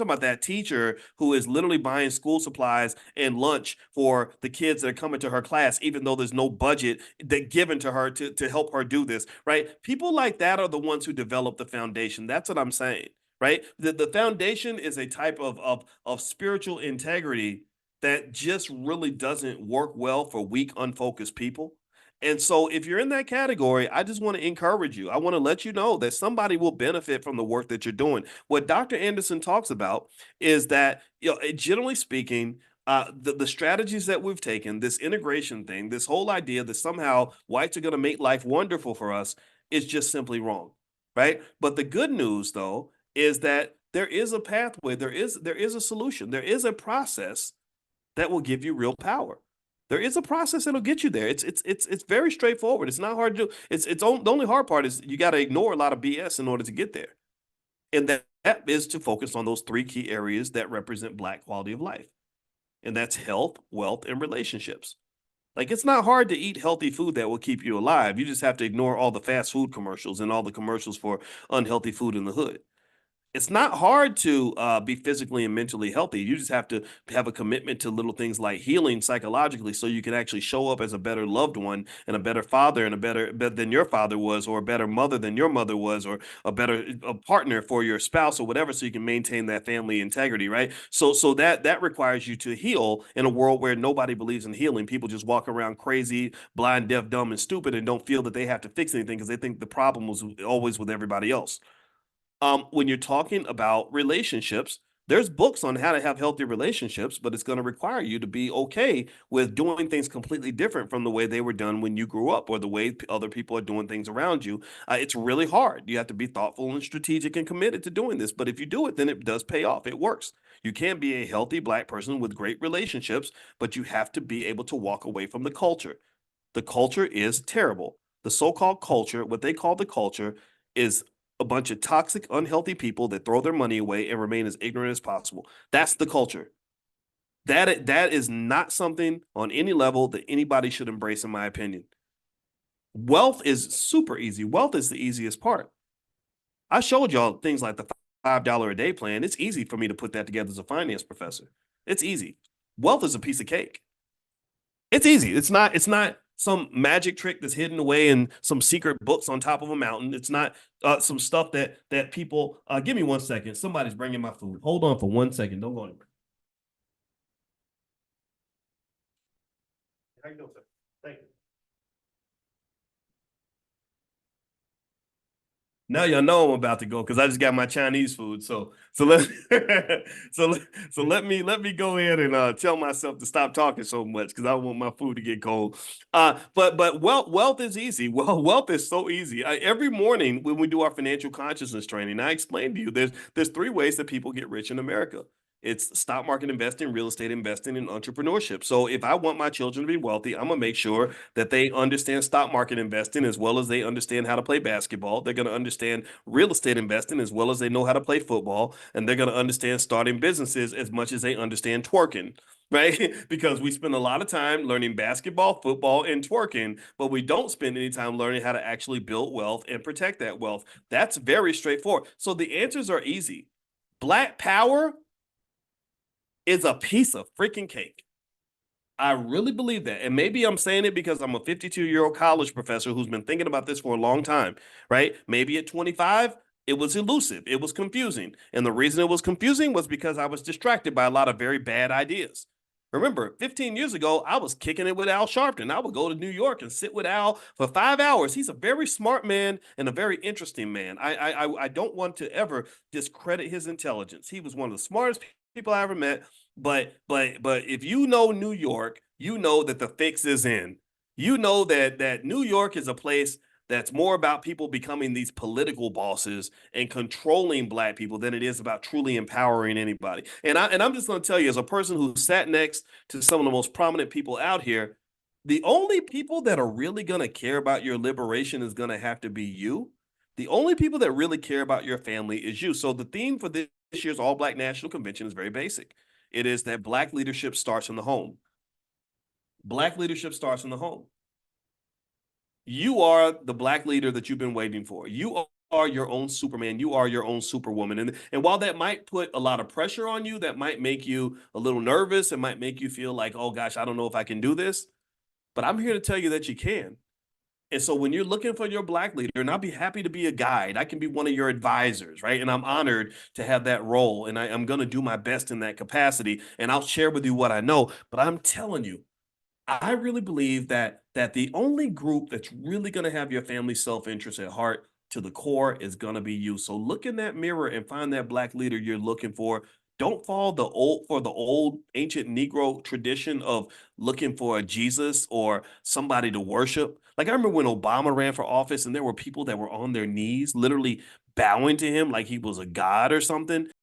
talking about that teacher who is literally buying school supplies and lunch for the kids that are coming to her class, even though there's no budget that given to her to help her do this, right? People like that are the ones who develop the foundation. That's what I'm saying, right? The foundation is a type of spiritual integrity that just really doesn't work well for weak, unfocused people. And so, if you're in that category, I just want to encourage you. I want to let you know that somebody will benefit from the work that you're doing. What Dr. Anderson talks about is that, generally speaking, the strategies that we've taken, this integration thing, this whole idea that somehow whites are going to make life wonderful for us is just simply wrong, right? But the good news, though, is that there is a pathway, there is a solution, there is a process that will give you real power. There is a process that'll get you there. It's very straightforward. It's not hard to do. The only hard part is you got to ignore a lot of BS in order to get there. And that is to focus on those three key areas that represent Black quality of life. And that's health, wealth, and relationships. Like, it's not hard to eat healthy food that will keep you alive. You just have to ignore all the fast food commercials and all the commercials for unhealthy food in the hood. It's not hard to be physically and mentally healthy. You just have to have a commitment to little things like healing psychologically, so you can actually show up as a better loved one and a better father and a better than your father was, or a better mother than your mother was, or a partner for your spouse or whatever, so you can maintain that family integrity, right? So that requires you to heal in a world where nobody believes in healing. People just walk around crazy, blind, deaf, dumb, and stupid, and don't feel that they have to fix anything because they think the problem was always with everybody else. When you're talking about relationships, there's books on how to have healthy relationships, but it's going to require you to be okay with doing things completely different from the way they were done when you grew up, or the way other people are doing things around you. It's really hard. You have to be thoughtful and strategic and committed to doing this. But if you do it, then it does pay off. It works. You can be a healthy Black person with great relationships, but you have to be able to walk away from the culture. The culture is terrible. The so-called culture, what they call the culture, is a bunch of toxic, unhealthy people that throw their money away and remain as ignorant as possible. That's the culture. That is not something on any level that anybody should embrace, in my opinion. Wealth is super easy. Wealth is the easiest part. I showed y'all things like the $5 a day plan. It's easy for me to put that together as a finance professor. It's easy. Wealth is a piece of cake. It's easy. It's not some magic trick that's hidden away in some secret books on top of a mountain. It's not some stuff that people. Give me 1 second. Somebody's bringing my food. Hold on for 1 second. Don't go anywhere. How you doing, sir? Thank you. Now y'all know I'm about to go because I just got my Chinese food. So let so so let me go ahead and tell myself to stop talking so much because I don't want my food to get cold. But wealth is easy. Well, wealth is so easy. Every morning when we do our financial consciousness training, I explain to you there's three ways that people get rich in America. It's stock market investing, real estate investing, and entrepreneurship. So if I want my children to be wealthy, I'm gonna make sure that they understand stock market investing as well as they understand how to play basketball. They're gonna understand real estate investing as well as they know how to play football, and they're gonna understand starting businesses as much as they understand twerking. Right? Because we spend a lot of time learning basketball, football, and twerking, but we don't spend any time learning how to actually build wealth and protect that wealth. That's very straightforward. So the answers are easy. Black power is a piece of freaking cake. I really believe that. And maybe I'm saying it because I'm a 52-year-old college professor who's been thinking about this for a long time, right? Maybe at 25, it was elusive, it was confusing. And the reason it was confusing was because I was distracted by a lot of very bad ideas. Remember, 15 years ago, I was kicking it with Al Sharpton. I would go to New York and sit with Al for 5 hours. He's a very smart man and a very interesting man. I don't want to ever discredit his intelligence. He was one of the smartest people I ever met. But if you know New York, you know that the fix is in. You know that New York is a place that's more about people becoming these political bosses and controlling Black people than it is about truly empowering anybody. And I'm just going to tell you, as a person who sat next to some of the most prominent people out here, the only people that are really going to care about your liberation is going to have to be you. The only people that really care about your family is you. So the theme for this year's All Black National Convention is very basic. It is that Black leadership starts in the home. Black leadership starts in the home. You are the Black leader that you've been waiting for. You are your own Superman. You are your own Superwoman. And while that might put a lot of pressure on you, that might make you a little nervous, it might make you feel like, oh gosh, I don't know if I can do this. But I'm here to tell you that you can. And so when you're looking for your black leader, and I'll be happy to be a guide, I can be one of your advisors, right? And I'm honored to have that role. And I'm going to do my best in that capacity. And I'll share with you what I know. But I'm telling you, I really believe that the only group that's really going to have your family's self-interest at heart to the core is going to be you. So look in that mirror and find that black leader you're looking for. Don't fall the old ancient Negro tradition of looking for a Jesus or somebody to worship. Like I remember when Obama ran for office and there were people that were on their knees, literally bowing to him like he was a god or something.